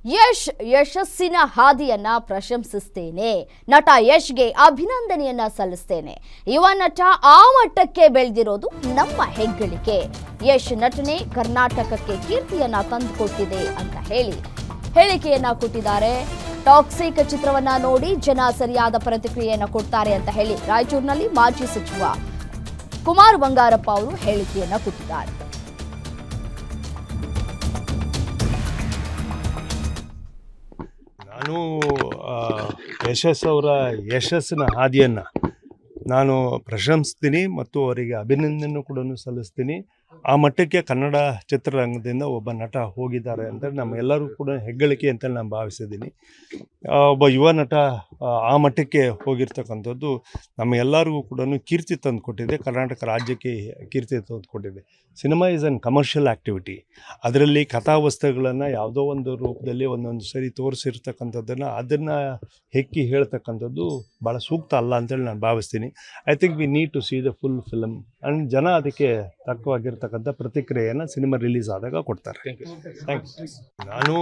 ಯಶ್ ಯಶಸ್ಸಿನ ಹಾದಿಯನ್ನ ಪ್ರಶಂಸಿಸ್ತೇನೆ. ನಟ ಯಶ್ಗೆ ಅಭಿನಂದನೆಯನ್ನ ಸಲ್ಲಿಸ್ತೇನೆ. ಯುವ ನಟ ಆ ಮಟ್ಟಕ್ಕೆ ಬೆಳೆದಿರೋದು ನಮ್ಮ ಹೆಗ್ಗಳಿಕೆ. ಯಶ್ ನಟನೆ ಕರ್ನಾಟಕಕ್ಕೆ ಕೀರ್ತಿಯನ್ನ ತಂದುಕೊಟ್ಟಿದೆ ಅಂತ ಹೇಳಿಕೆಯನ್ನ ಕೊಟ್ಟಿದ್ದಾರೆ. ಟಾಕ್ಸಿಕ್ ಚಿತ್ರವನ್ನ ನೋಡಿ ಜನ ಸರಿಯಾದ ಪ್ರತಿಕ್ರಿಯೆಯನ್ನ ಕೊಡ್ತಾರೆ ಅಂತ ಹೇಳಿ ರಾಯಚೂರಿನಲ್ಲಿ ಮಾಜಿ ಸಚಿವ ಕುಮಾರ್ ಬಂಗಾರಪ್ಪ ಅವರು ಹೇಳಿಕೆಯನ್ನ ಕೊಟ್ಟಿದ್ದಾರೆ. ನಾನು ಯಶಸ್ ಅವರ ಯಶಸ್ಸಿನ ಹಾದಿಯನ್ನು ನಾನು ಪ್ರಶಂಸ್ತೀನಿ ಮತ್ತು ಅವರಿಗೆ ಅಭಿನಂದನೆ ಕೂಡ ಸಲ್ಲಿಸ್ತೀನಿ. ಆ ಮಟ್ಟಕ್ಕೆ ಕನ್ನಡ ಚಿತ್ರರಂಗದಿಂದ ಒಬ್ಬ ನಟ ಹೋಗಿದ್ದಾರೆ ಅಂದರೆ ನಮ್ಮೆಲ್ಲರೂ ಕೂಡ ಹೆಗ್ಗಳಿಕೆ ಅಂತ ನಾನು ಭಾವಿಸಿದ್ದೀನಿ. ಒಬ್ಬ ಯುವ ನಟ ಆ ಮಟ್ಟಕ್ಕೆ ಹೋಗಿರ್ತಕ್ಕಂಥದ್ದು ನಮ್ಮೆಲ್ಲರಿಗೂ ಕೂಡ ಕೀರ್ತಿ ತಂದು ಕೊಟ್ಟಿದೆ. ಕರ್ನಾಟಕ ರಾಜ್ಯಕ್ಕೆ ಕೀರ್ತಿ ತಂದು ಕೊಟ್ಟಿದೆ. Cinema is on commercial activity. ಅದರಲ್ಲಿ ಕಥಾವಸ್ತುಗಳನ್ನು ಯಾವುದೋ ಒಂದು ರೂಪದಲ್ಲಿ ಒಂದೊಂದು ಸರಿ ತೋರಿಸಿರ್ತಕ್ಕಂಥದ್ದನ್ನು ಅದನ್ನು ಹೆಕ್ಕಿ ಹೇಳ್ತಕ್ಕಂಥದ್ದು ಭಾಳ ಸೂಕ್ತ ಅಲ್ಲ ಅಂತೇಳಿ ನಾನು ಭಾವಿಸ್ತೀನಿ. I think we need to see the full film and ಜನ ಅದಕ್ಕೆ ತಕ್ಕವಾಗಿರ್ತಕ್ಕಂಥ ಪ್ರತಿಕ್ರಿಯೆಯನ್ನು ಸಿನಿಮಾ ರಿಲೀಸ್ ಆದಾಗ ಕೊಡ್ತಾರೆ. Thank you. ನಾನು